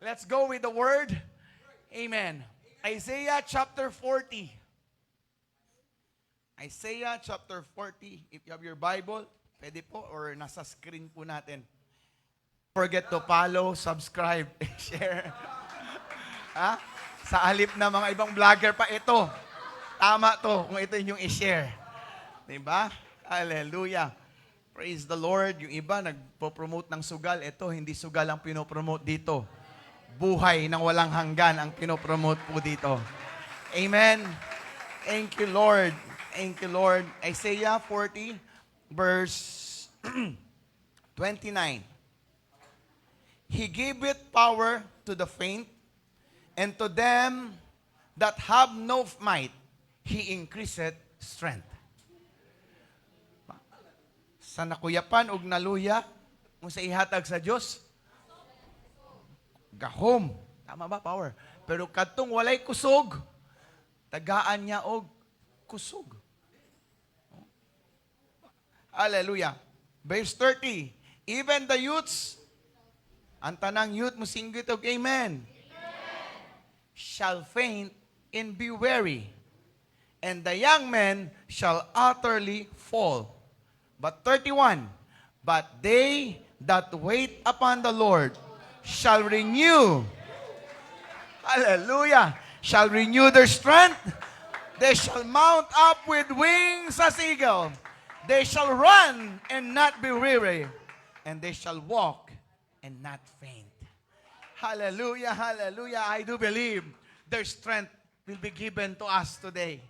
Let's go with the word. Amen. Isaiah chapter 40. Isaiah chapter 40. If you have your Bible, pwede po, or nasa screen po natin. Forget to follow, subscribe, and share. Ha? Sa halip na mga ibang vlogger pa, ito. Tama to, kung ito yung i-share. Diba? Hallelujah. Praise the Lord. Yung iba, nagpo-promote ng sugal. Ito, hindi sugal ang pinopromote dito. Buhay ng walang hanggan ang pinopromote po dito. Amen. Thank you, Lord. Thank you, Lord. Isaiah 40, verse 29. He giveth power to the faint, and to them that have no might, He increaseth strength. Sa nakuyapan og naluya, kung sa ihatag sa Diyos, gahom. Tama ba? Power. Pero kadtong walay kusog, tagaan niya og kusog. Hallelujah. Verse 30. Even the youths, ang tanang youth mo singgit og amen, shall faint and be weary, and the young men shall utterly fall. But 31, but they that wait upon the Lord shall renew, hallelujah, shall renew their strength. They shall mount up with wings as eagle. They shall run and not be weary, and they shall walk and not faint. Hallelujah, hallelujah. I do believe their strength will be given to us today.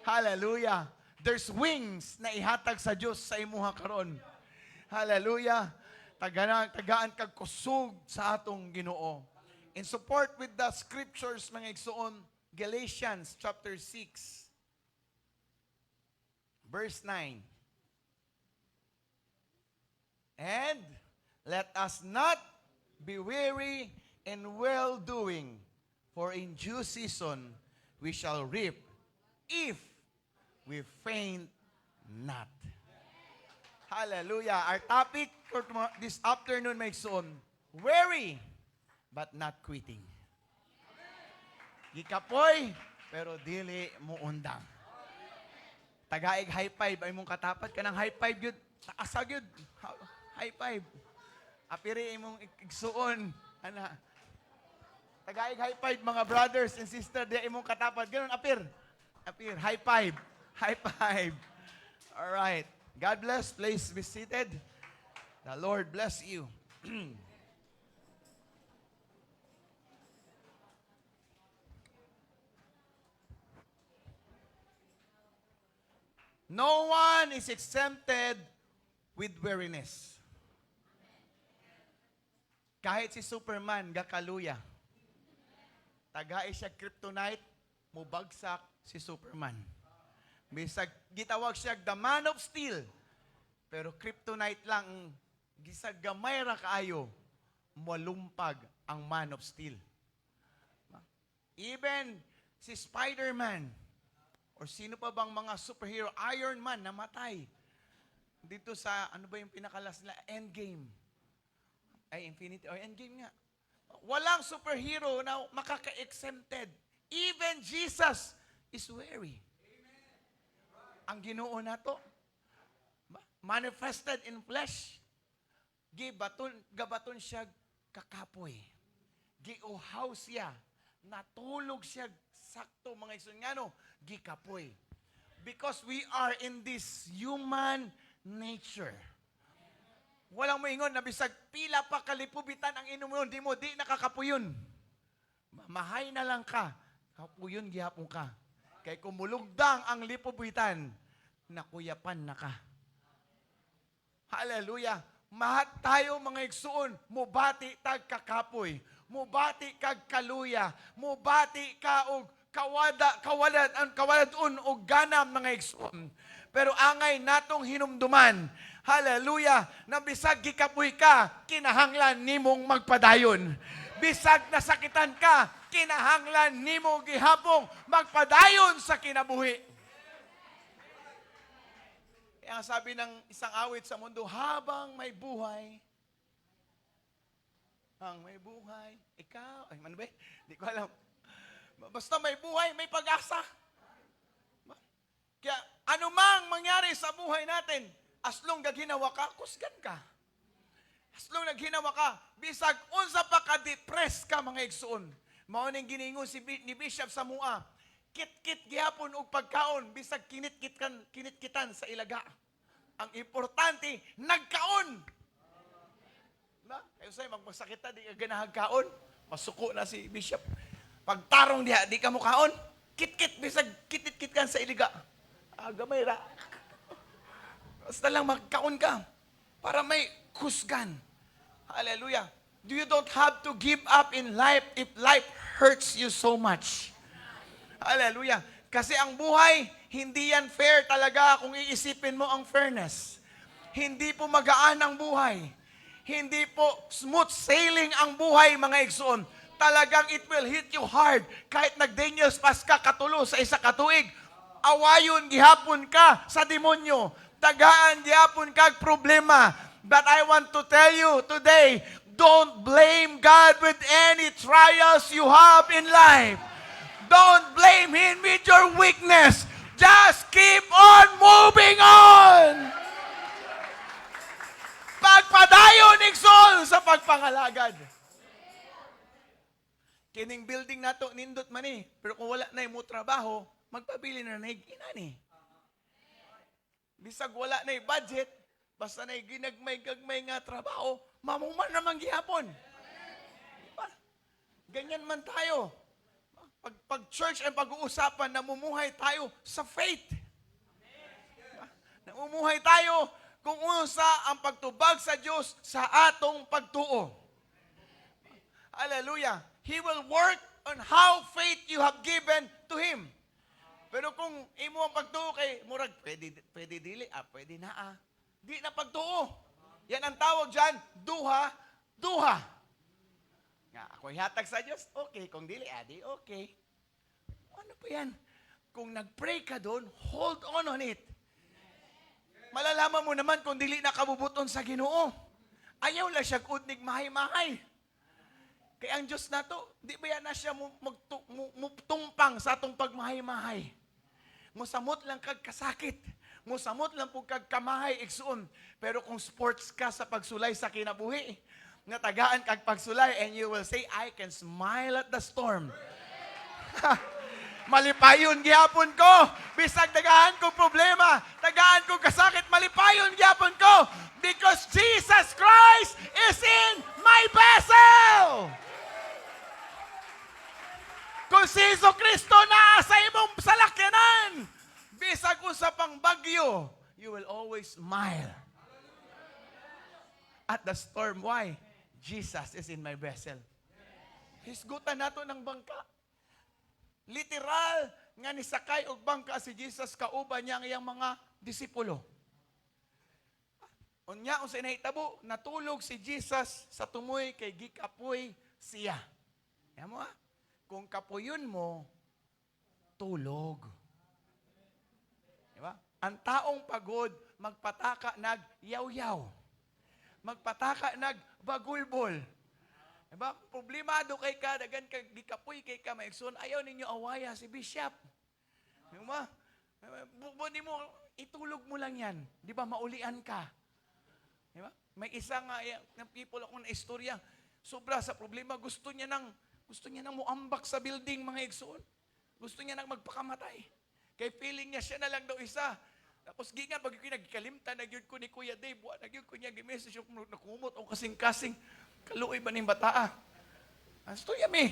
Hallelujah. There's wings na ihatag sa Diyos sa imuha karon. Hallelujah. Tagaan kag kusog sa atong Ginoo. In support with the scriptures, mga igsoon, Galatians chapter 6, verse 9. And let us not be weary in well-doing, for in due season we shall reap if we faint not. Hallelujah. Our topic for this afternoon, my son, weary but not quitting. Gikapoy, pero dili mo undang. Tagaig high five ay mong katapat ka ng high five yun. Taasag yun. High five. Apiri imong igsuon. Ana. Tagaig high five mga brothers and sisters. Di imong katapat. Ganun, apir. Apir. High five. High five. All right. God bless. Please be seated. The Lord bless you. No one is exempted with weariness. Kahit si Superman, gakaluya. Tagay siya kryptonite, mubagsak si Superman. Bisag gitawag siya the man of steel. Pero kryptonite lang, gisag gamay ra kaayo, malumpag ang man of steel. Even si Spider-Man, or sino pa bang mga superhero, Iron Man, namatay. Dito sa, ano ba yung pinakalas nila? Endgame. Ay, Infinity, or Endgame nga. Walang superhero na makaka-exempted. Even Jesus is weary. Ang Ginoo na to, manifested in flesh, gabaton siya kakapoy. Giuhaw siya, natulog siya sakto mga isunngano, gikapoy. Because we are in this human nature. Walang moingon na bisag pila pa kalipubitan ang inumun, di nakakapuyon. Mahay na lang ka, kapuyon gihapon ka. Kay kumulugdang ang lipubitan, nakuyapan na ka. Hallelujah. Mahat tayo mga igsuon, mubati tag kakapoy, mubati kag kaluya, mubati ka og kawaladun og ganam mga igsuon. Pero angay natong hinumduman, hallelujah, na bisag gikapoy ka, kinahanglan nimong magpadayon. Bisag nasakitan ka, kinahanglan nimo gihapong magpadayon sa kinabuhi. Kaya sabi ng isang awit sa mundo, habang may buhay, Ang may buhay, ikaw, ay ano ba? Di ko alam. Basta may buhay, may pag-asa. Kaya anumang mangyari sa buhay natin, as long ginawa ka, kusgan ka. As long naghinawa ka, bisag unsa pa ka-depress ka mga igsoon. Mao ning giningon ni Bishop Samua, kit-kit gihapon og pagkaon, bisag kinit-kitan sa ilaga. Ang importante, nagkaon. Na, kayo sa'yo, magmasakit na, di ka ganahag kaon. Masuko na si Bishop. Pagtarong diha, di ka mo kaon. Kit-kit, bisag kit-kit kan sa iliga. Gamay ra. Basta lang magkaon ka. Para may kusgan. Hallelujah. You don't have to give up in life if life hurts you so much. Hallelujah. Kasi ang buhay, hindi yan fair talaga kung iisipin mo ang fairness. Hindi po magaan ang buhay. Hindi po smooth sailing ang buhay, mga igsoon. Talagang it will hit you hard. Kahit nag-Daniel's Pass ka katulo sa isa katuig, awayon gihapon ka sa demonyo. Tagaan gihapon kag problema. But I want to tell you today, don't blame God with any trials you have in life. Don't blame Him with your weakness. Just keep on moving on. Pagpadayon igsoon sa pagpangalagad. Kining building nato nindot man eh. Pero kung wala na mo trabaho, magpabili na inani. Bisag wala na budget, basta na ginagmay-gagmay nga trabaho, mamuman naman gihapon. Diba? Ganyan man tayo. Pag church ang pag-uusapan, namumuhay tayo sa faith. Diba? Namumuhay tayo kung unsa ang pagtubag sa Diyos sa atong pagtuo. Hallelujah. He will work on how faith you have given to Him. Pero kung imo ang pagtuo kay murag, pwede dili, pwede na Di na pagtuo. Yan ang tawag dyan, duha. Nga, ako ihatag sa Diyos, okay. Kung dili, di okay. Ano pa yan? Kung nag-pray ka doon, hold on it. Malalaman mo naman kung dili na kabubuton sa Ginoo. Ayaw lang siya kudnig mahay-mahay. Kaya ang Diyos na to, di ba yan na siya magtumpang sa atong pagmahay-mahay. Musamot lang kag kasakit. Musamot lang po kag kamahay igsuon. Pero kung sports ka sa pagsulay sa kinabuhi, natagaan kag pagsulay, and you will say, I can smile at the storm. Malipayon gihapon ko. Bisag dagahan ko problema, tagaan ko kasakit, malipayon gihapon ko. Because Jesus Christ is in my vessel. Kung si Jesucristo na sa imong salakyanan, bisag usa pang bagyo, you will always smile at the storm. Why? Jesus is in my vessel. Hisgutan nato ng bangka. Literal nga ni sakay og bangka si Jesus, kauban niya ang iyang mga disipulo. Unya unsay nahitabo, natulog si Jesus sa tumoy kay gikapoy siya. Yan mo kung kapuyon mo, tulog. Diba? Ang taong pagod, magpataka nag-yaw-yaw. Magpataka nag-bagulbol. Diba? Problemado kay ka, dagan ka, gikapoy kay ka, maigsoon, ayaw ninyo awaya si Bishop. Diba? Buti mo, itulog mo lang yan. Diba? Maulian ka. Diba? May isa nga, ng people ako na istorya, sobra sa problema, gusto niya nang muambak sa building, mga igsoon. Gusto niya nang magpakamatay. Kay feeling niya siya na lang daw isa. Tapos gingan, pag yung nagkalimta, nagyod ko ni Kuya Dave, nagyod ko niya, gimessage yung nakumot o kasing-kasing, kaluoy ba ng bataa? Asto yami.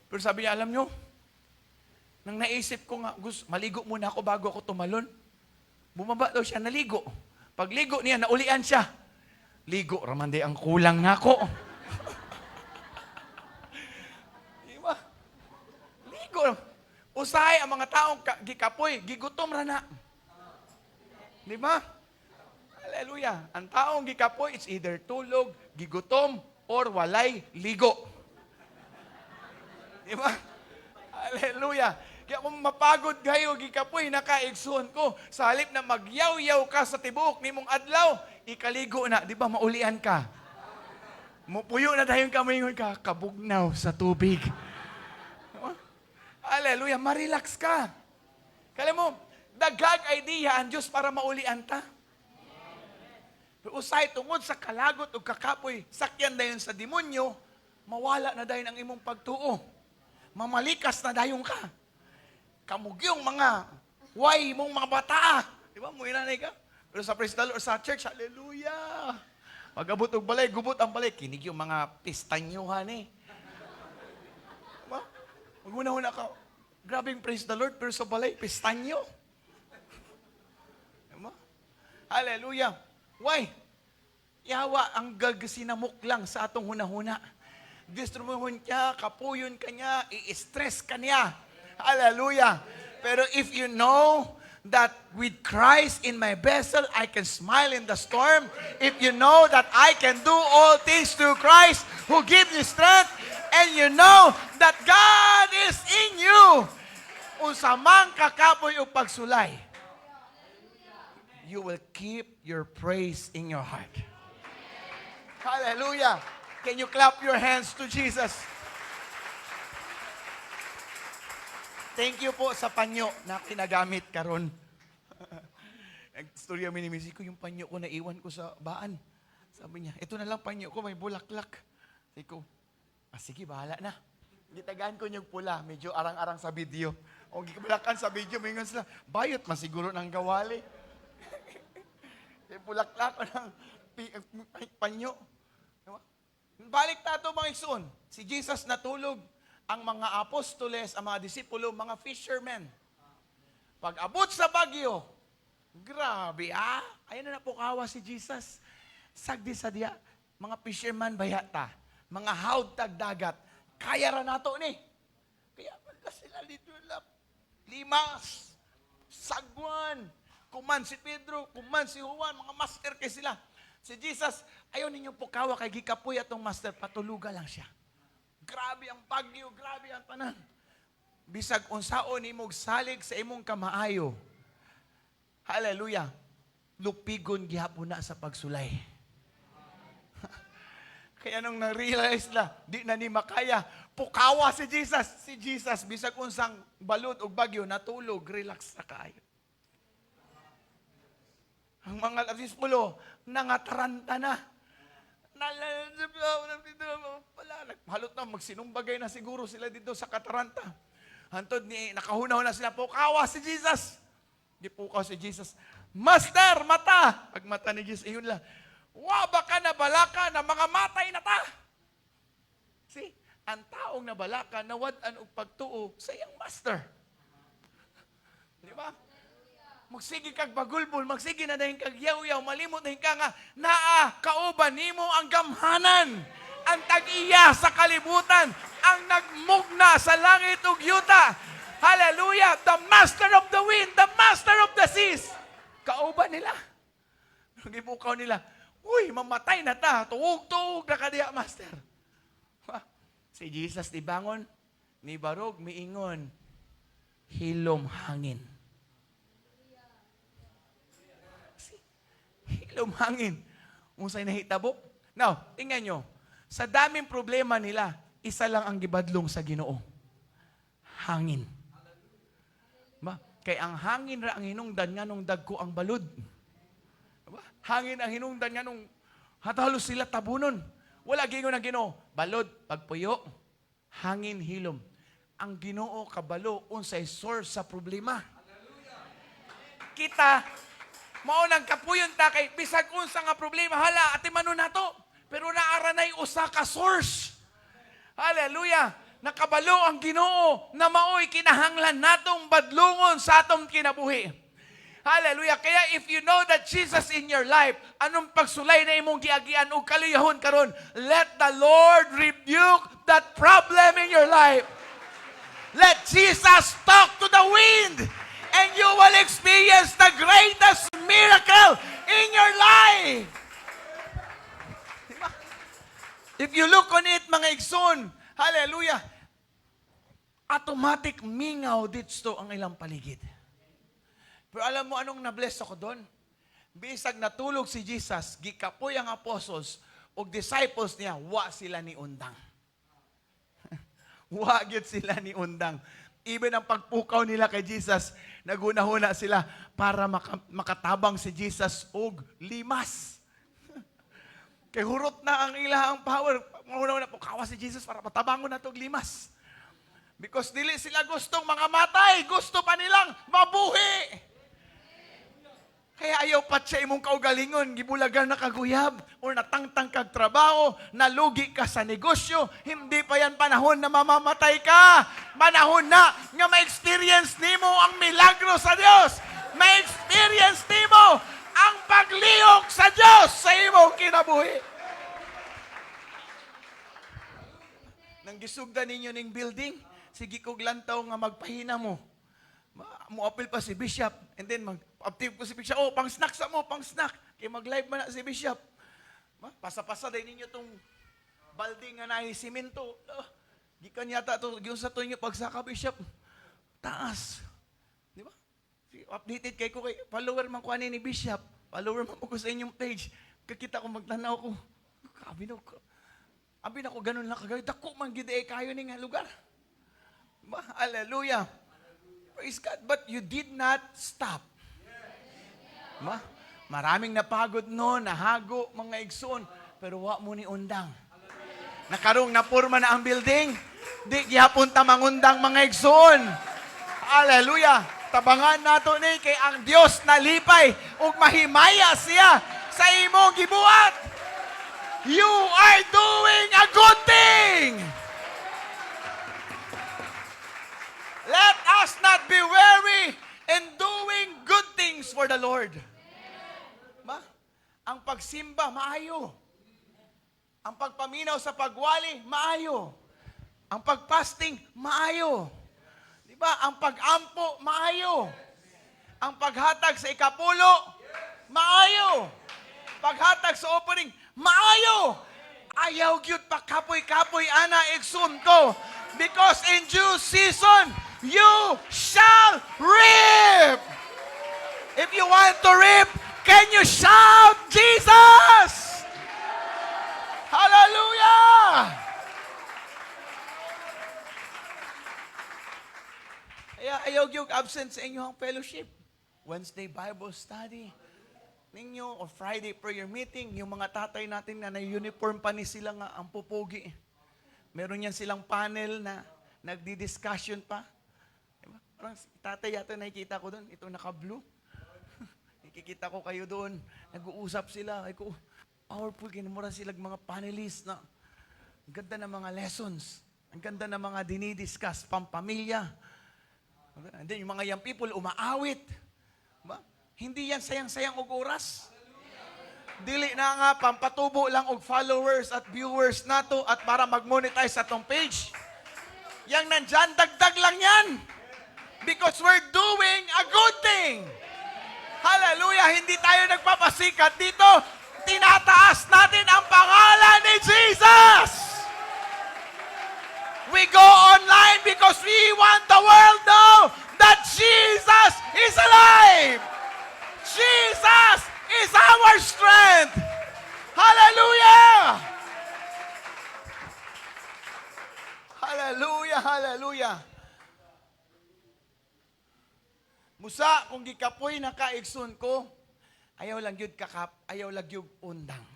Pero sabi niya, alam nyo, nang naisip ko nga, maligo muna ako bago ako tumalon. Bumaba daw siya, naligo. Pagligo niya, naulian siya. Ligo, ramande, ang kulang nga ako. Diba? Ligo. Usahay ang mga taong gikapoy, gigutom rana. Diba? Hallelujah. Ang taong gikapoy, it's either tulog, gigutom, or walay ligo. Diba? Hallelujah. Kaya kung mapagod kayo, gikapoy, nakaigsuon ko, sa halip na magyaw-yaw ka sa tibuok ni mong adlaw, ikaligo na, di ba, maulian ka. Mupuyo na tayong kamay ngayon ka, kabugnaw sa tubig. Hallelujah, marelax ka. Kala mo, dagag idea ang Diyos para maulian ta. Usay tungod sa kalagot o kakapoy, sakyan dayon sa demonyo, mawala na dayon ang imong pagtuo. Mamalikas na dayon ka. Kamugyong mga way mong mga bata. Di ba? Muinanay ka. Pero sa praise the Lord, sa church, hallelujah. Pag-abot og balay, gubot ang balay. Kinig yung mga pistanyuhan eh. Diba? Maguna-una ka, grabing praise the Lord, pero sa balay, pistanyo. Diba? Hallelujah. Why? Yawa ang gagasinamok lang sa atong hunahuna. Distrubuhon ka, kapuyon ka niya, i-stress ka niya. Hallelujah. Pero if you know that with Christ in my vessel, I can smile in the storm. If you know that I can do all things through Christ who gives me strength, and you know that God is in you, unsa man kakapoy o pagsulay, you will keep your praise in your heart. Hallelujah. Can you clap your hands to Jesus? Thank you po sa panyo na kinagamit karon. Storya minimisi ko, yung panyo ko naiwan ko sa baan. Sabi niya, ito na lang panyo ko, may bulaklak. Sabi ko, sige, bahala na. Gitagaan ko yung pula, medyo arang-arang sa video. O gibulakan sa video, may sila, bayot man siguro ng gawali. Bulaklak ko ng panyo. Balik tato mga igsoon. Si Jesus natulog. Ang mga apostoles, ang mga disipulo, mga fishermen. Pag abot sa bagyo, grabe ayun na po kawa si Jesus. Sagdi sa diya, mga fisherman bayata, mga hawd dagat, kaya ra nato ni. Kaya pagka sila dito limas, sagwan, kuman si Pedro, kuman si Juan, mga master kay sila. Si Jesus, ayaw ninyo po kawa kay gikapoy atong master, patuluga lang siya. Grabe ang bagyo, grabe ang tanan. Bisag unsaon imong salig sa imong kamaayo. Hallelujah. Lupigon gihapon na sa pagsulay. Kaya nung na-realize na, di na ni makaya, pukawa si Jesus. Si Jesus, bisag unsang balod o bagyo, natulog, relax na kaayo. Ang mga disipulo, nangataranta na. Halot na, magsinumbagay na siguro sila dito sa kataranta. Hantod ni, nakahuna na sila, pukawa si Jesus. Di pukaw si Jesus. Master, mata! Pag mata ni Jesus, ayun lang. Waba ka na balaka na mga matay na ta. See, ang taong na balaka, nawad-an og pagtuo sa iyang master. Di ba? Magsige kag bagulbol, magsige na dahin kag yaw-yaw, malimot dahin ka nga, kauban nimo ang gamhanan, ang tag-iya sa kalibutan, ang nagmugna sa langit ug yuta. Hallelujah! The master of the wind, the master of the seas. Kauban nila. Gibukaw nila, uy, mamatay na ta, tuog-tuog na kadiya, master. Si Jesus di bangon, ni barog, miingon, hilom hangin. Hilom hangin. Unsay nahitabo? Now, tingnan nyo. Sa daming problema nila, isa lang ang gibadlong sa Ginoo. Hangin. Ba? Kay ang hangin ra ang hinungdan nga nung dagko ang balod. Ba? Hangin ang hinungdan nga nung hatalos sila tabunon. Wala gingon ang Ginoo. Balod, pagpuyo, hangin, hilom. Ang Ginoo kabalo unsay source sa problema. Kita mao nang kapuyon ta kay bisag unsa nga problema hala ati manon nato pero naaranay usa ka source. Hallelujah. Nakabalo ang Ginoo na maoy kinahanglan natong badlungon sa atong kinabuhi. Hallelujah. Kaya if you know that Jesus in your life, anong pagsulay na imong giagian o kaluyahon karon, let the Lord rebuke that problem in your life. Let Jesus talk to the wind. And you will experience the greatest miracle in your life. Diba? If you look on it, mga igsoon, hallelujah, automatic mingaw dito ang ilang paligid. Pero alam mo anong na-bless ako doon? Bisag natulog si Jesus, gikapoy ang apostles, ug disciples niya, wa sila ni undang. Wa gyud sila ni undang. Even ang pagpukaw nila kay Jesus, naguna-huna sila para makatabang si Jesus og limas. Kay hurot na ang ilahang power. Una-una pukawa si Jesus para matabangon na og limas. Because dili sila gustong mga matay, gusto pa nilang mabuhi. Kaya ayaw pa siya imong kaugalingon, gibulagan na kaguyab, o natangtang kag trabaho, nalugi ka sa negosyo, hindi pa yan panahon na mamamatay ka. Panahon na nga ma-experience nimo ang milagro sa Diyos. Ma-experience nimo ang paglihok sa Diyos sa imong kinabuhi. Nang gisugdan ninyo ning building, sige kog lantaw nga magpahina mo. Mo-apil pa si Bishop, and then mag-uptake ko si Bishop, oh, pang-snack sa mo, pang-snack. Kaya mag-live man na si Bishop. Pasa-pasa din ninyo itong balding nga nahi simento. Gikan yata ito, yung sa tunyo pagsaka, Bishop. Taas. Di ba? Updated kay ko kay follower man ko ni Bishop. Follower man ko sa inyong page. Kakita ko, magtanaw ko. Abi na ko ganun lang kagawin. Dako man gide kayo ni nga lugar. Diba? Hallelujah. Praise God. But you did not stop. Maraming napagod no, nahago, mga igsoon, pero wa mo ni undang. Nakarong napurma na ang building, di gihapon ta mangundang mga igsoon. Hallelujah. Tabangan nato ni kay ang Dios nalipay ug mahimaya siya sa imong gibuhat. You are doing a good thing. Let us not be weary in doing good things for the Lord. Ang pagsimba, maayo. Ang pagpaminaw sa pagwali, maayo. Ang pagpasting, maayo. Diba? Ang pag-ampo, maayo. Ang paghatag sa ikapulo, maayo. Paghatag sa opening, maayo. Ayaw gyud pa kapoy-kapoy ana igsoon ko. Because in due season, you shall reap. If you want to reap, can you shout, Jesus? Hallelujah! Kaya ayaw yung absent sa inyong fellowship. Wednesday Bible study ninyo o Friday prayer meeting, yung mga tatay natin na uniform pa ni sila nga ang pupugi. Meron yan silang panel na nagdi-discussion pa. Diba? Parang tatay yata nakikita ko doon, ito naka-blue. Nakikita ko kayo doon, nag-uusap sila. Ay ko, powerful, kinamura sila mga panelists na ang ganda ng mga lessons, ang ganda ng mga dinidiscuss, pampamilya. And then yung mga young people, umaawit. Diba? Hindi yan sayang-sayang og oras. Dili na nga, pampatubo lang og followers at viewers nato at para mag-monetize sa tong page. Yang nandyan, dagdag lang yan. Because we're doing a good thing. Hallelujah! Hindi tayo nagpapasikat dito. Tinataas natin ang pangalan ni Jesus. We go online because we want the world to know that Jesus is alive. Jesus is our strength. Hallelujah! Hallelujah, hallelujah. Musa, kung gikapoy na kaigsoon ko, ayaw lang yun kakap, ayaw lang yun undang.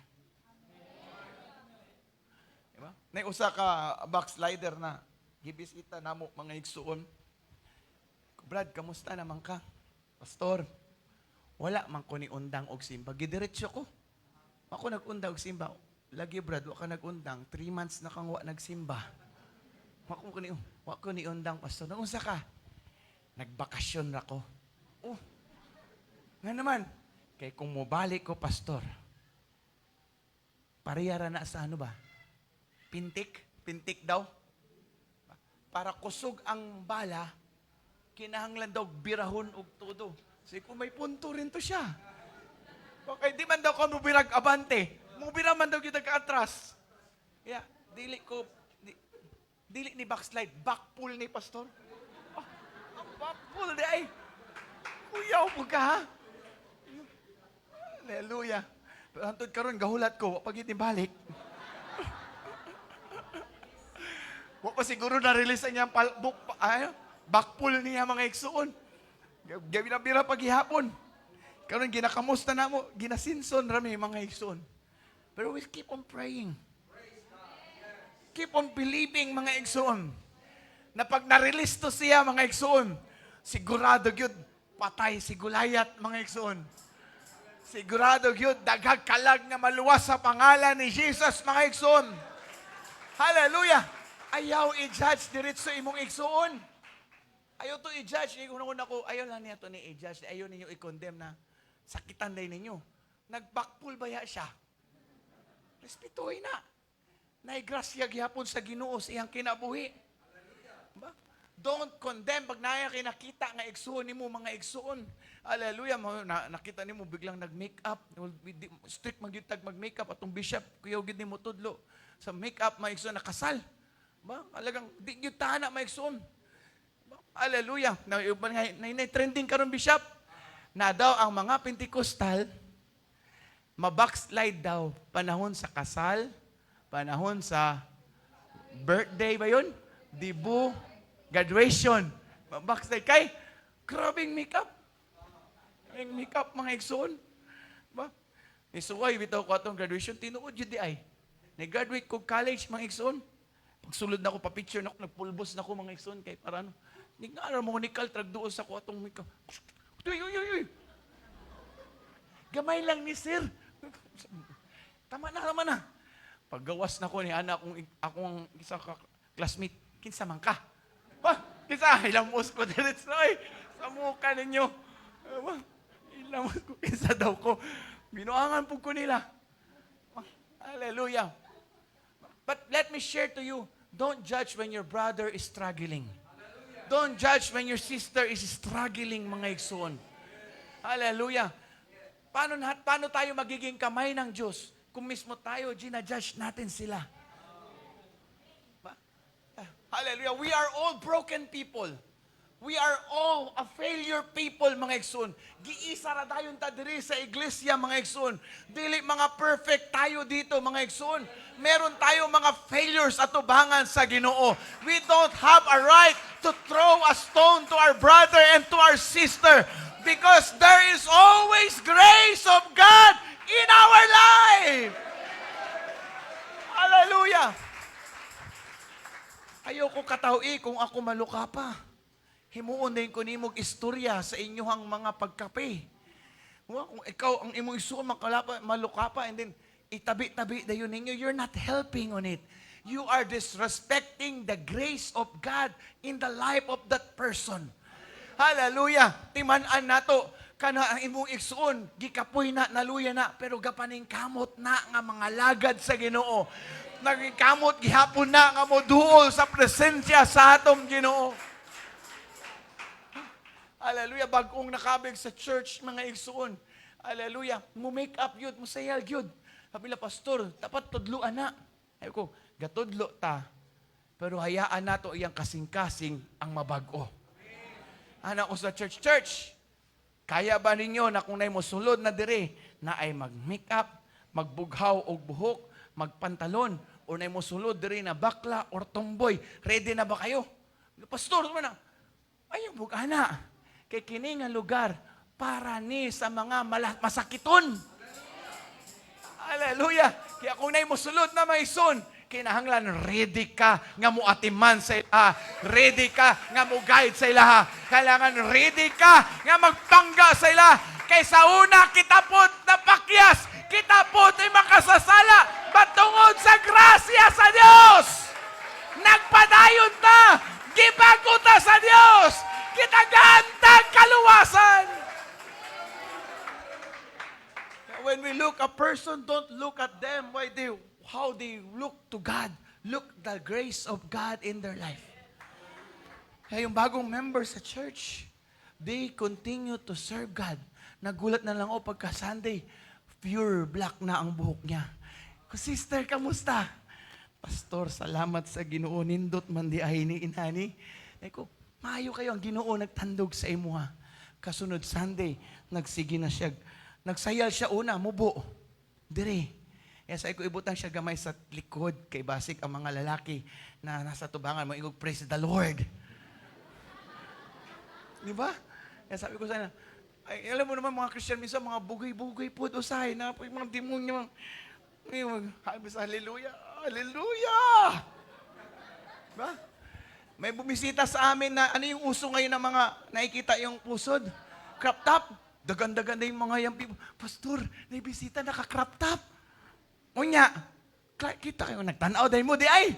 Diba? May usa ka backslider na, gibisita na mo mga igsoon. Brad, kamusta naman ka? Pastor, wala man ko ni undang og simba. Gidiretso ko. Ako nag-undang og simba. Lagi Brad, wala ka nag-undang. 3 months na kang wala nagsimba. Wala ko ni undang, Pastor. Naunsa ka? Nagbakasyon na ko. Oh, nga naman. Kaya kung mubalik ko, Pastor, pariyara na sa ano ba? Pintik? Pintik daw? Para kusog ang bala, kinahanglan daw birahon og todo. Kasi kung may punto rin to siya. Okay, di man daw ko mubirag abante. Mubira man daw kita ka-atras. Yeah, dili ni backslide, backpull ni Pastor. Backpull di ay. Kuyaw mo ka ha? Hallelujah. Pero hantod karon gahulat ko, pag balik. Wa pa siguro na-release niya backpull niya mga igsoon. Gabi na bira paghihapon. Karon ginakamusta na mo, ginasinson rami mga igsoon. Pero we keep on praying. Keep on believing mga igsoon. Na pag na-release to siya mga igsoon, sigurado gyud patay si Gulayat mga igsoon. Sigurado gyud daghag kalag nga maluwas sa pangalan ni Jesus mga igsoon. Hallelujah. Ayaw i-judge diretso imong igsoon. Ayaw to i-judge. Ayaw lang niya to ni i-judge. Ayaw ninyo i-condemn na sakitan day ninyo. Nag-backpull ba ya siya? Respetuhin na. Naigrasya gihapon sa Ginoo sa iyang kinabuhi. Ba? Don't condemn pag naya kinakita nga igsoon nimo mga igsoon. Hallelujah. Nakita nimo biglang nag-makeup. Strict magyutag mag-makeup atong bishop kuyaw gid nimo tudlo sa makeup mga igsoon nakasal. Ba? Alagang di gyud tana mga igsoon. Hallelujah. Na trending karon bishop. Na daw ang mga Pentecostal mabackslide daw panahon sa kasal, panahon sa birthday ba yun? Dibu, graduation. Mabackslide kay grabing makeup. Ang makeup mga igsoon. Ba? Isuway bitaw ko atong graduation tinuod jud di ay. Nag-graduate ko college mga igsoon. Pagsulod na ko pa picture na ko nagpulbos na ko mga igsoon kay para ano. Ni nga mo ni Cal tragduon sa ko atong makeup. Uy. Gamay lang ni sir. Tama na. Paggawas na ko ni anak akong isa ka classmate, kinsa man ka? Kinsa ilamos ko diretso ay sa mukha ninyo. Ilamos ko kinsa daw ko. Binuangan po ko nila. Hallelujah. But let me share to you, don't judge when your brother is struggling. Don't judge when your sister is struggling, mga igsoon. Hallelujah. Paano tayo magiging kamay ng Diyos kung mismo tayo, ginajudge natin sila? Hallelujah. We are all broken people. We are all a failure people, mga igsoon. Giisa ra dayon ta diri sa iglesia, mga igsoon. Dili mga perfect tayo dito, mga igsoon. Meron tayo mga failures at tubangan sa Ginoo. We don't have a right to throw a stone to our brother and to our sister because there is always grace of God in our life. Hallelujah. Ayoko katawi kung ako maluka pa. Himuon din ko nimog istorya sa inyohang mga pagkape. Kung ikaw ang imong isuon maluka pa and then itabi-tabi dayon ninyo, you're not helping on it. You are disrespecting the grace of God in the life of that person. Hallelujah. Timan-an nato kana ang imong igsuon gikapoy na naluya na pero gapaning kamot na nga mga lagad sa Ginoo. Nagkamot gihapon na nga moduol sa presensya sa atong Ginoo. Hallelujah. Bagong nakabig sa church, mga igsuon. Hallelujah. Mo-make up yun, mo-sayal yun. Sabi na, pastor, dapat tudluan na. Sabi ko, gatudlo ta. Pero hayaan na to iyang kasing-kasing ang mabago. Anak ko sa church, kaya ba ninyo na kung na'y mosulod na dire, na ay mag-make up, magbughaw o buhok, magpantalon, o na'y mosulod dire na bakla or tomboy, ready na ba kayo? Pastor, naman na, ayun, bugana. Kay kini nga lugar para ni sa mga masakiton. Hallelujah. Kaya kung na'y mosulod na may son, kinahanglan ready ka nga muatiman sa ilaha. Ready ka nga mo-guide sa ilaha. Kailangan ready ka nga magpangga sa ilaha. Kay sa una kitapod na pakyas, kitapod ay makasasala patungod sa grasya sa Dios. Nagpadayon ta, gibago ta sa Dios. Kitagantag kaluwasan. When we look a person, don't look at them how they look to God. Look the grace of God in their life. Kaya yung bagong members sa church, they continue to serve God. Nagulat na lang pagka Sunday, pure black na ang buhok niya. Sister, kamusta? Pastor, salamat sa Ginoo, nindot man di ay ni inani. Eko, maayo kayo ang Ginoo nagtandog sa imuha. Kasunod Sunday, nagsige na siya. Nagsayal siya una, mubo. Dire. Yes, ay ko ibutang siya gamay sa likod kay basik ang mga lalaki na nasa tubangan mo, ingog, praise the Lord. Di ba? Kaya sabi ko sana, ay, alam mo naman mga Christian, minsan mga bugay-bugay po, usahay na po, yung mga demonyo, hallelujah, hallelujah! Ba? May bumisita sa amin na, ano yung uso ngayon ng mga, nakikita yung pusod? Crop top. Dagan-dagan na yung mga yung people. Pastor, may bisita, naka-crop top. Unya, kita kayo, nagtanaw dahil mo, di ay.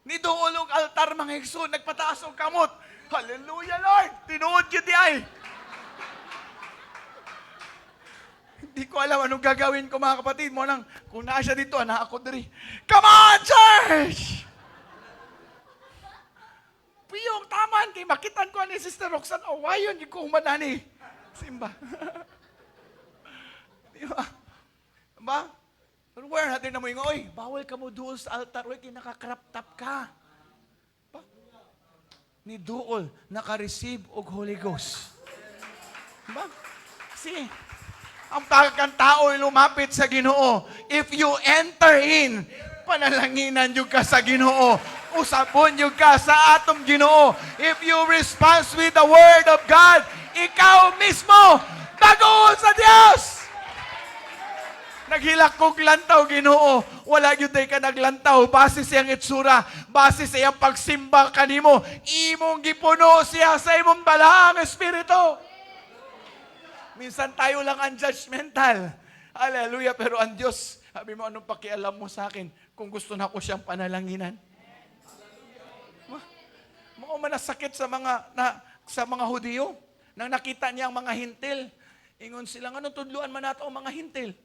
Ni doolong altar mga higso, nagpataas ang kamot. Hallelujah, Lord! Tinuod yun, di ay. Hindi ko alam anong gagawin ko, mga kapatid mo. Kung naa siya dito, anak ako diri. Come on, church! Piyong taman, kay makitan ko ni Sister Roxanne, awayon, yung ko humanani. Simba. Di ba? Ba? Pero where natin na mo yung, oy, bawal ka mo duol sa altar, oy, kinaka-crop top ka. Ba? Ni duol, naka-receive og Holy Ghost. Ba? See, ang pagkang tao ay lumapit sa Ginoo. If you enter in, panalanginan yung ka sa Ginoo. Usapon yung ka sa atong Ginoo. If you respond with the Word of God, ikaw mismo, bagoon sa Diyos! Naghilak kong lantaw, Ginoo. Wala yun tayo ka naglantaw. Base siyang itsura. Base siyang pagsimba kanimo. Imong gipuno siya sa imong balaang espiritu. Minsan tayo lang ang judgmental. Hallelujah. Pero ang Diyos, sabi mo, anong pakialam mo sa akin kung gusto na ko siyang panalanginan? Mga manasakit sa mga Hudiyo. Nang nakita niya ang mga hintil. Ingon sila, anong tudluan man nato ang mga hintil?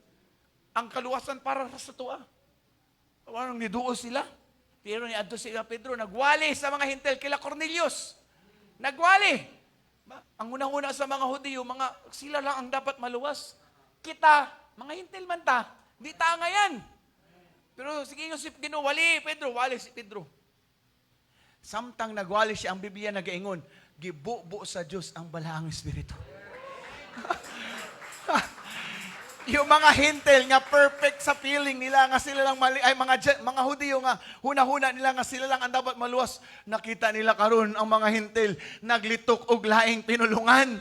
Ang kaluwasan para sa tua. Anong niduo sila? Pero ni Adto sila Pedro, nagwali sa mga hintil kila Cornelius. Nagwali. Ang unang-una sa mga Hudiyo, sila lang ang dapat maluwas. Kita, mga hintil man ta, di ta ngayon. Pero sige nga si Ginoo, wali si Pedro. Samtang nagwali siya, ang Biblia nagaingon, gibubo sa Diyos ang balaang espiritu. Yung mga hintil nga perfect sa feeling nila nga sila lang mali, ay mga Hudiyo nga huna-huna nila nga sila lang ang dapat maluwas. Nakita nila karon ang mga hintil naglitok og laing pinulungan.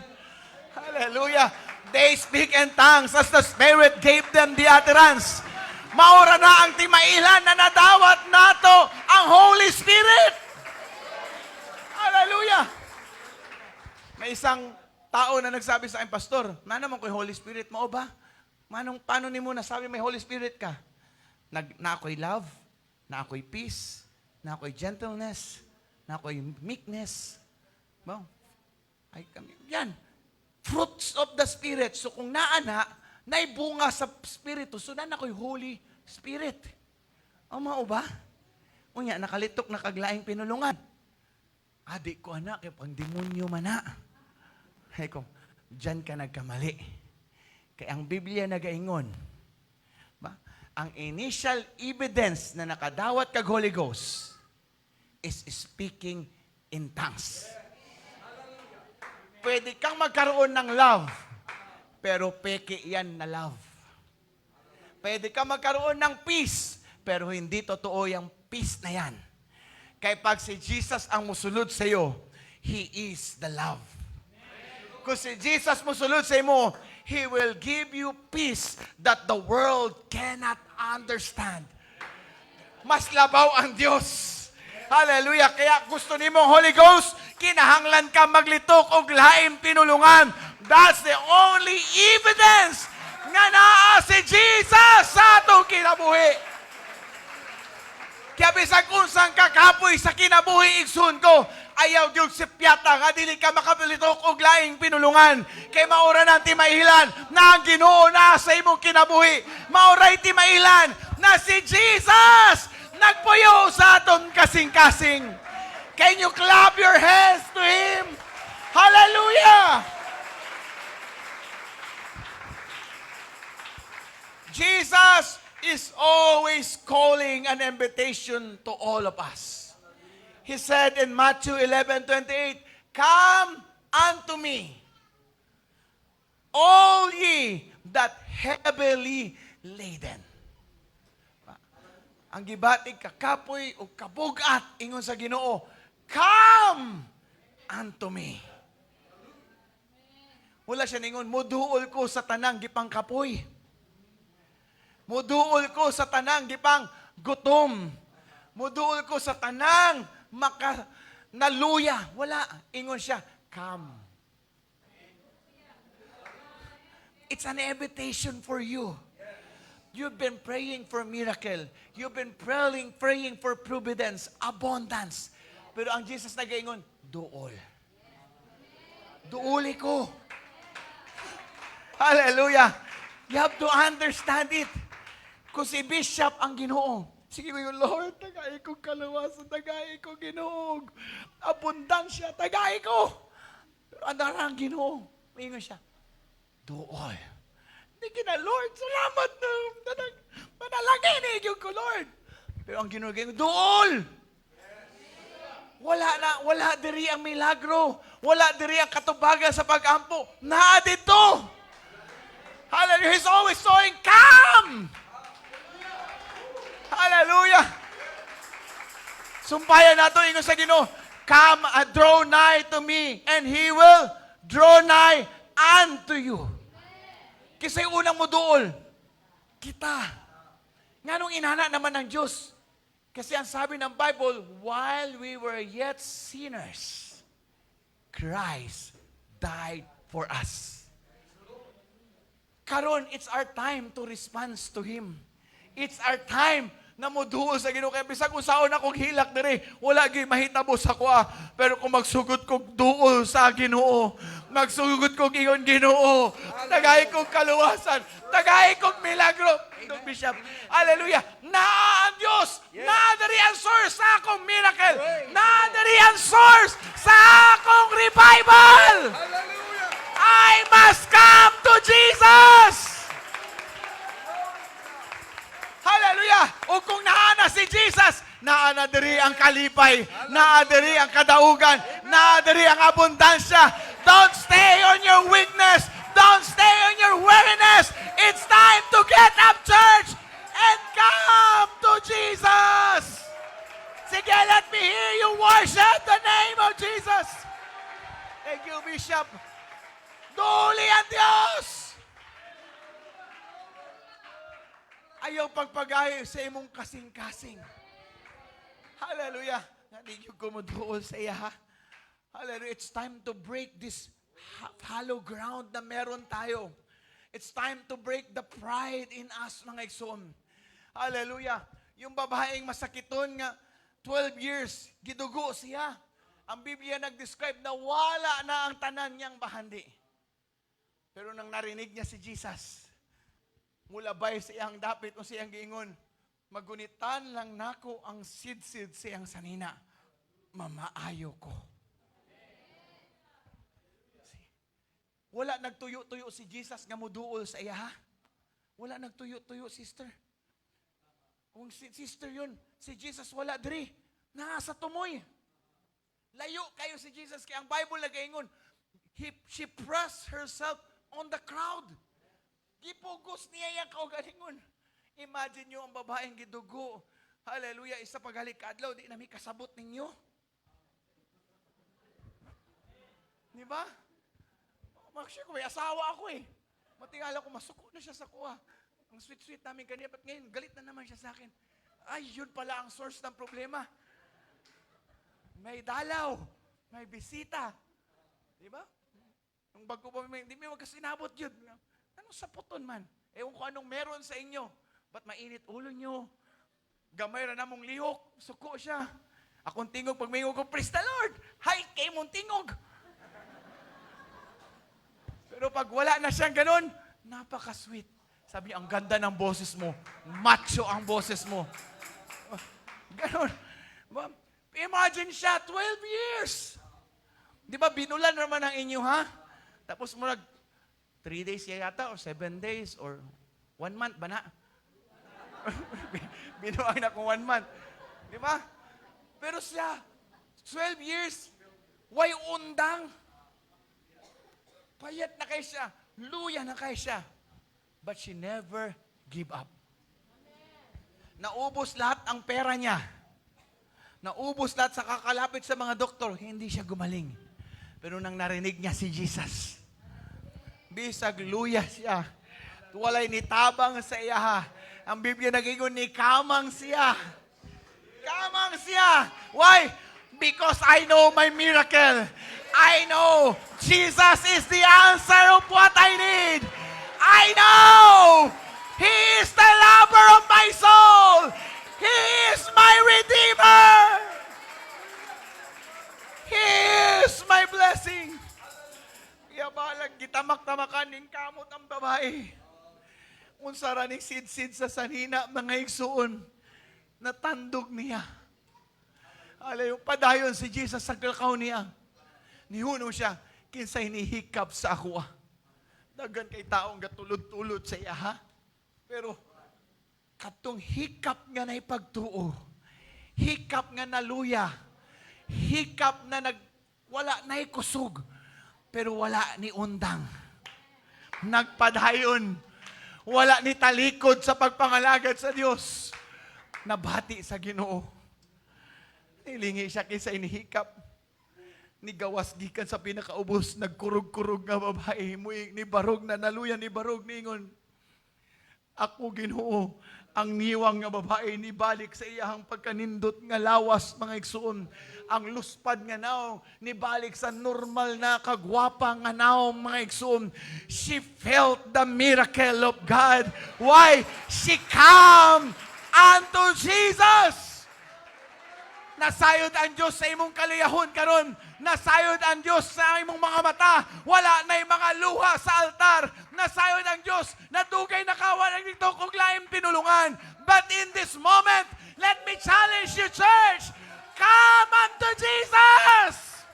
Hallelujah. They speak in tongues as the Spirit gave them the utterance. Maura na ang timailan na nadawat nato ang Holy Spirit. Hallelujah. May isang tao na nagsabi sa akin, Pastor, na naman ko yung Holy Spirit mo ba? Paano ni mo nasabi may Holy Spirit ka? Na ako'y love, na ako'y peace, na ako'y gentleness, na ako'y meekness. Well, yan. Fruits of the Spirit. So kung naana, naibunga sa Spiritu, so na ako'y Holy Spirit. O mao ba? Unya, nakalitok na kaglaing pinulungan. Adik ko anak, kaya pang demonyo man na. Hay ko, dyan ka nagkamali. Kaya ang Biblia nagaingon, ang initial evidence na nakadawat kag Holy Ghost is speaking in tongues. Pwede kang magkaroon ng love, pero peke yan na love. Pwede kang magkaroon ng peace, pero hindi totoo yung peace na yan. Kaya pag si Jesus ang musulod sa iyo, He is the love. Kung si Jesus musulod sa iyo, He will give you peace that the world cannot understand. Mas labaw ang Diyos. Hallelujah. Kaya gusto ni mong Holy Ghost, kinahanglan ka maglitok og laing pinulungan. That's the only evidence nga naa si Jesus sa atong kinabuhi. Kaya bisag unsang kakapoy sa kinabuhi igsoon ko, ayaw gyud si piyata nga dili ka makapilitok og laing pinulungan. Kay maura nang timailan na ang Ginoo na sa imong kinabuhi. Mauray timailan na si Jesus nagpuyo sa aton kasing-kasing. Can you clap your hands to Him? Hallelujah! Jesus is always calling an invitation to all of us. He said in Matthew 11:28, "Come unto me, all ye that heavily laden. Ang gibatig kakapoy o kabugat ingon sa Ginoo, come unto me. Wala siya ningon, muduol ko sa tanang gipang kapoy. Muduol ko sa tanang gipang gutom. Muduol ko sa tanang naluya. Wala. Ingon siya, come. It's an invitation for you. You've been praying for miracle. You've been praying for providence, abundance. Pero ang Jesus nagaingon, duol. Duuli ko. Hallelujah. You have to understand it. Kung si Bishop ang Ginoo, sige ko yung Lord, tagay kong kalawasan, tagay kong Ginoo. Abundansya, tagay ko. Pero ang darang Ginoo, maingon siya, duol. Hindi na, Lord, salamat na. Manalangin ko, Lord. Pero ang Ginoo, duol. Wala diri ang milagro. Wala diri ang katubagan sa pag-ampo. Naa dito. Hallelujah. He's always saying, come! Hallelujah. Sumpayan nato ingon sa Ginoo, come, draw nigh to me, and He will draw nigh unto you. Kasi unang mo duol, kita. Nganong inana naman ng Diyos? Kasi ang sabi ng Bible, while we were yet sinners, Christ died for us. Karon, it's our time to respond to Him. It's our time na moduol sa Ginoo. Kaya bisag usaon akong hilak diri, wala gyud mahitabo sa kuha. Pero kung magsugod kog duol sa Ginoo, magsugod kog ingon Ginoo, tagay kog kaluwasan, tagay kog milagro. Ito, Bishop. Hallelujah. Na ang Diyos, na diri ang source sa akong miracle, na diri ang source sa akong revival. I must come to Jesus. Hallelujah! O kung naana si Jesus, naana diri ang kalipay, naana diri ang kadaugan, naana diri ang abundansya. Don't stay on your weakness. Don't stay on your weariness. It's time to get up, church, and come to Jesus. Sige, let me hear you worship the name of Jesus. Thank you, Bishop. Duli ang Diyos. Ayaw pagpagayo sa imong kasing-kasing. Hallelujah. Nanigyo ko mo doon sa iya, ha? Hallelujah. It's time to break this hollow ground na meron tayo. It's time to break the pride in us, mga igsoon. Hallelujah. Yung babaeng masakiton nga, 12 years, gidugo siya. Ang Biblia nag-describe na wala na ang tanan niyang bahandi. Pero nang narinig niya si Jesus, mulabay sa iyang dapit o siyang giingon, magunitan lang nako ang sid-sid siyang sanina, mamaayo ko. Wala nagtuyo-tuyo si Jesus nga muduol sa iya, ha? Wala nagtuyo-tuyo, sister. Kung sister yun, si Jesus wala diri, nasa tumoy. Layo kayo si Jesus, kaya ang Bible nagaingon, she pressed herself on the crowd. Gipugos niya yung kaugalingon. Imagine nyo ang babaeng gidugo. Hallelujah, isa paghalik adlaw, di nami kasabot ninyo. Di ba? Maksya ko, may asawa ako eh. Matingala ko, masuko na siya sa kuha. Ang sweet-sweet namin kanina, ba't ngayon, galit na naman siya sa akin. Ay, yun pala ang source ng problema. May dalaw, may bisita. Di ba? Ang bago pa, hindi may magkasinabot yun. Anong saputon man? Ewan ko anong meron sa inyo. Ba't mainit ulo nyo? Gamay na namong lihok. Suko siya. Akong tingog, pag may ko, praise the Lord! Hi, kay mong tingog! Pero pag wala na siyang ganun, napaka-sweet. Sabi niya, ang ganda ng boses mo. Macho ang boses mo. Ganun. Imagine siya, 12 years. Di ba, binulan naman ang inyo, ha? Tapos murag, 3 days yata, or 7 days, or 1 month ba na? Binuang na kung 1 month. Di ba? Pero siya, 12 years, way undang. Payat na kay siya, luya na kay siya. But she never give up. Naubos lahat ang pera niya. Naubos lahat sa kakalapit sa mga doktor. Hindi siya gumaling. Pero nang narinig niya si Jesus, bisag luya siya. Walay nitabang sa iya. Ang Biblia nagingon ni kamang siya. Kamang siya. Why? Because I know my miracle. I know Jesus is the answer of what I need. I know He is the lover of my soul. He is my Redeemer. He is my blessing. Kaya balag gitamak-tamakan ning kamot ang babae. Unsara ning sid-sid sa sanina mga igsuon. Natandog niya. Alayo, padayon si Jesus sa kalkaw niya. Nihuno siya, kinsay nihikap sa ako. Dagan kay taong gatulod-tulod sa iya, ha? Pero, katong hikap nga na ipagtuo, hikap nga naluya, hikap na wala na ikusog, pero wala ni undang. Nagpadayon, wala ni talikod sa pagpangalagad sa Diyos. Nabati sa Ginoo. Nilingi siya kinsa inihikap. Nigawas gikan sa pinakaubos, nagkurog-kurog nga babae, ni barog na naluya ni barog ningon. Ako Ginoo, ang niwang nga babae ni balik sa iyahang pagkanindot nga lawas mga igsuon. Ang luspad nga naw ni balik sa normal na kagwapa nga naw mga igsuon. She felt the miracle of God. Why? She come unto Jesus. Nasayod ang Diyos sa imong kaliyahon karon. Nasayod ang Diyos sa imong mga mata. Wala na yung mga luha sa altar. Nasayod ang Diyos na dugay nakawalan dito kung laing pinulungan. But in this moment, let me challenge you, church. Come unto Jesus.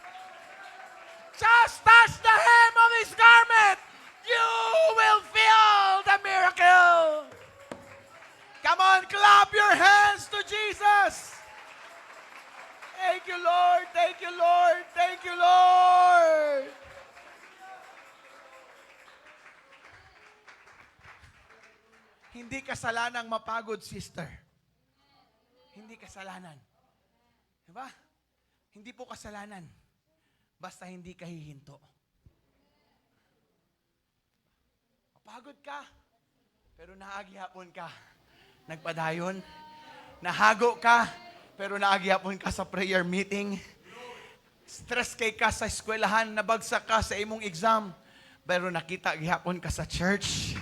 Just touch the hem of His garment. You will feel the miracle. Come on, clap your hands to Jesus. Thank you, Lord. Thank you, Lord. Thank you, Lord. Hindi kasalanang mapagod, sister. Hindi kasalanan. Diba? Hindi po kasalanan. Basta hindi ka hihinto. Mapagod ka, pero naagyapon ka. Nagpadayon. Nahago ka, pero naagyapon ka sa prayer meeting. Stress kay ka sa eskwelahan, nabagsak ka sa imong exam, pero nakita gihapon ka sa church.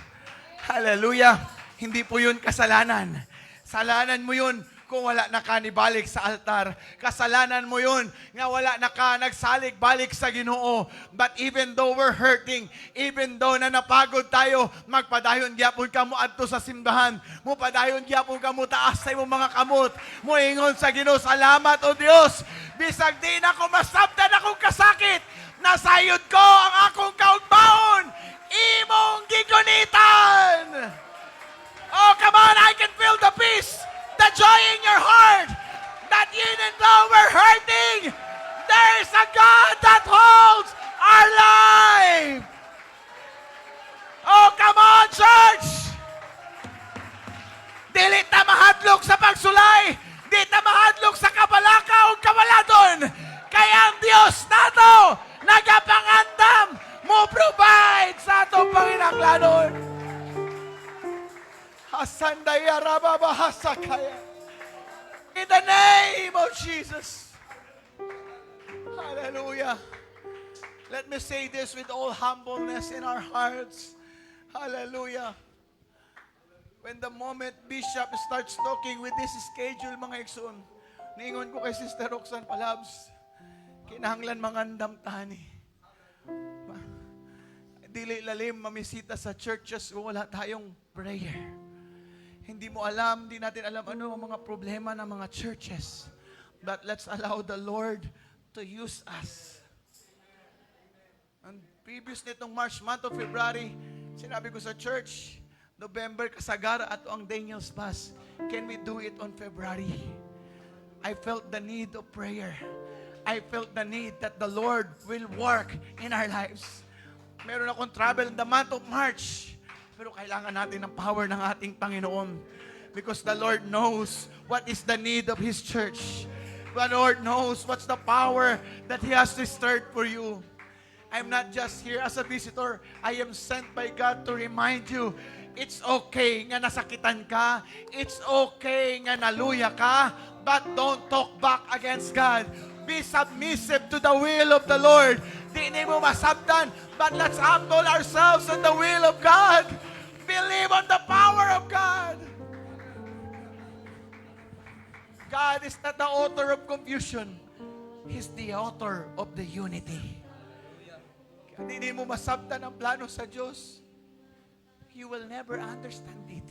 Hallelujah! Hindi po yun kasalanan. Salanan mo yun kung wala na ka nibalik sa altar. Kasalanan mo yun nga wala na ka nagsalig balik sa Ginoo. But even though we're hurting, even though na napagod tayo, magpadayon gyapon ka mo adto sa simbahan. Mo padayon gyapon ka mo taas sa imong mga kamot. Mo ingon sa Ginoo, salamat o Dios. Bisag di na ko masabtan akong kasakit. Nasayod ko ang akong kaugmaon. Imong gigunitan. Oh, come on, I can feel the peace. The joy in your heart, that even though we're hurting, there is a God that holds our life. Oh, come on, church! Dili ta mahadlok sa pagsulay, di ta mahadlok sa kabalaka o kabaladon. Kaya ang Diyos nato, nagapangandam, mo provide sa atong panginahanglanon. Asandaya rababahasakaya. In the name of Jesus. Hallelujah. Let me say this with all humbleness in our hearts. Hallelujah. When the moment Bishop starts talking with this schedule, mga iksun, niingon ko kay Sister Roxanne Palabs, kinahanglan mangandam tani. Dili lalim mamisita sa churches kung wala tayong prayer. Hindi mo alam, di natin alam ano ang mga problema ng mga churches. But let's allow the Lord to use us. And previous nitong March month of February, sinabi ko sa church, November kasagara ato ang Daniel's Pass. Can we do it on February? I felt the need of prayer. I felt the need that the Lord will work in our lives. Meron akong travel in the month of March. Pero kailangan natin ng power ng ating Panginoon. Because the Lord knows what is the need of His church. The Lord knows what's the power that He has reserved for you. I'm not just here as a visitor. I am sent by God to remind you, it's okay nga nasakitan ka. It's okay nga naluya ka. But don't talk back against God. Be submissive to the will of the Lord. Di mo masabdan, but let's humble ourselves in the will of God. Believe on the power of God. God is not the author of confusion. He's the author of the unity. Hindi mo masabtan ang plano sa Diyos. You will never understand it.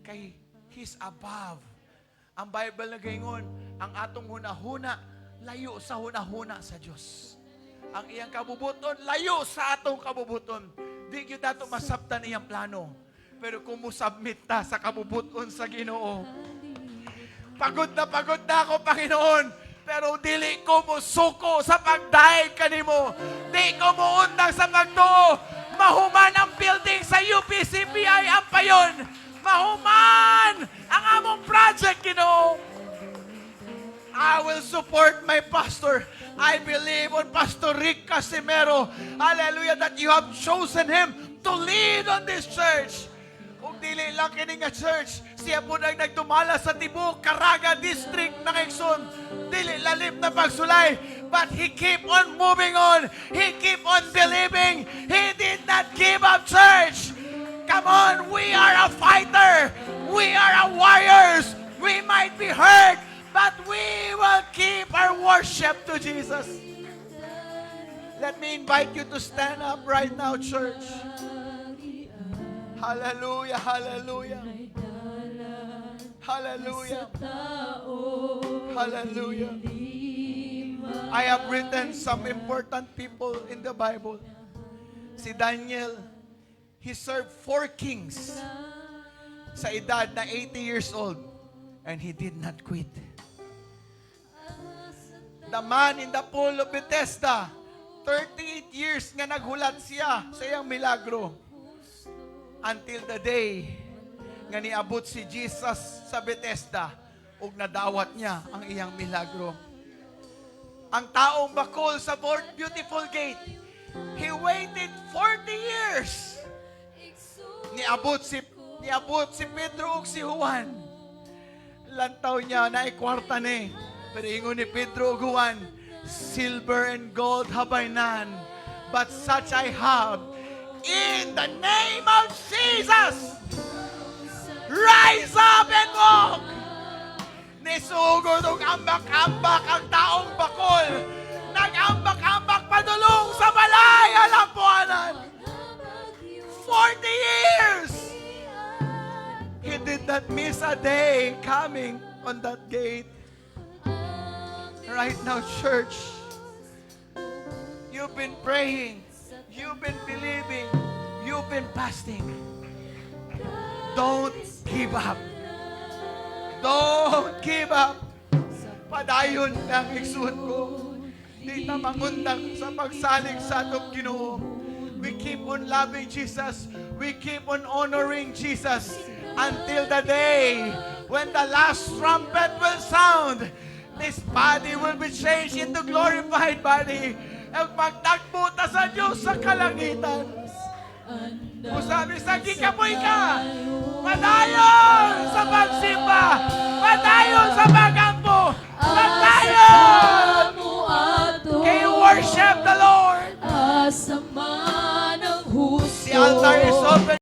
Kay He's above. Ang Bible na gayon, ang atong hunahuna, layo sa hunahuna sa Diyos. Ang iyang kabubuton, layo sa atong kabubuton. Di yun nato masabtan iyang plano. Pero kung musubmit ta sa kabubuton sa Ginoo, pagod na ako, Panginoon, pero dili ko musuko sa pagdaig kanimo. Di ko muundang sa pagtuo. Mahuman ang building sa UPCPI ang payon. Mahuman ang among project, Ginoo. I will support my pastor. I believe on Pastor Rick Casimero. Hallelujah, that you have chosen him to lead on this church. Kung dili lang kini nga church, siya po nang nagdumala sa Tibok, Caraga District ng Exon. Dili lalim na pagsulay, but he keep on moving on. He keep on believing. He did not give up, church. Come on, we are a fighter. We are a warriors. We might be hurt, but we will keep our worship to Jesus. Let me invite you to stand up right now, church. Hallelujah, hallelujah. Hallelujah. Hallelujah. I have written some important people in the Bible. Si Daniel, he served 4 kings sa edad na 80 years old, and he did not quit. The man in the pool of Bethesda, 38 years nga naghulat siya sa iyang milagro. Until the day nga niabot si Jesus sa Bethesda ug nadawat niya ang iyang milagro. Ang taong bakol sa beautiful gate, he waited 40 years. Niabot si Pedro ug si Juan. Lantaw niya na ikwarta ni. Pero ingon ni Pedro ug Juan, silver and gold have I none, but such I have. In the name of Jesus, rise up and walk. Nisugod og ambak-ambak ang taong bakol. Nag-ambak-ambak padulong sa balay alampuanan. 40 years. He did not miss a day coming on that gate. Right now, church, you've been praying. You've been believing. You've been fasting. Don't give up. Don't give up. Padayon ang igsuon ko. Di na mangundang sa pagsalig sa atong Ginoo. We keep on loving Jesus. We keep on honoring Jesus until the day when the last trumpet will sound. This body will be changed into glorified body. Ang pagtagpo ta sa Diyos sa kalangitan. Kung sabi sa gikapoy ka, padayon sa pagsimba, padayon sa pagampo, padayon! Can you worship the Lord? The altar is open.